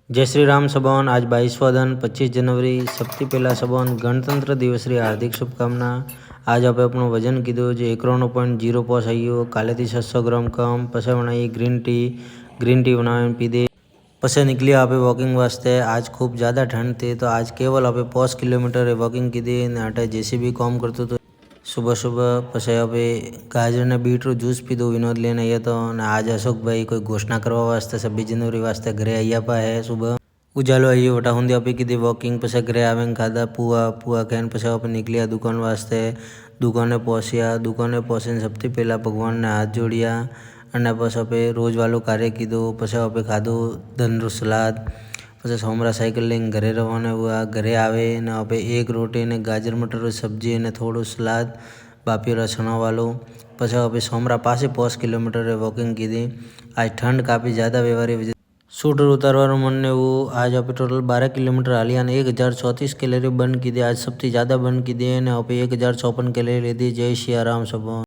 जय श्री राम सबोन। आज 22वां दिन 25 जनवरी सबसे पहला सबोन गणतंत्र दिवस री हार्दिक शुभकामना। आज आप अपनो वजन कीधो जो 91.0 पॉस आइयो। काले थी 600 ग्राम कम। पसे बनाई ग्रीन टी बनावे पीधे। पसे निकली आप वॉकिंग वास्ते। आज खूब ज़्यादा ठंड थी तो आज केवल आप 5 किलोमीटर वॉकिंग कीधी ने आटे जेसीबी काम करतो तो सुबह सुबह। पसे अभी गाजर ने बीटरूट जूस पीधो विनोद लेने आया तो। आज अशोक भाई कोई घोषणा करवा वास्ते 26 जनवरी वास्ते घरे आया पा है। सुबह उजालो आई वटा होंगे अपी की वॉकिंग। पसे घरे आवे खाधा पुआ खान पसे आप निकलिया दुकान वास्ते। दुकाने पहुंचीने सबसे पहला भगवान ने हाथ जोड़िया અને પછી આપણે રોજ વાળું કાર્ય કીધું। પછી આપણે ખાધું ધનનું સલાદ। પછી સોમરા સાયકલ લઈને ઘરે રવાના हुआ। ઘરે આવે ને આપણે એક રોટી ને ગાજર મટરની સબ્જી અને થોડું સલાદ બાફેલા ચણા વાળું। પછી આપણે સોમરા પાસે 5 કિલોમીટર વોકિંગ કીધી। आज ठंड काफ़ी ज़्यादा व्यवहार शूटर उतारवार मन ने वो। आज आप टोटल 12 किलोमीटर हालिया ने 1034 कैलोरी बर्न की दी। आज सबसे ज़्यादा बर्न की दी ने आप 1054 कैलोरी ली दी। जय सिया राम सब।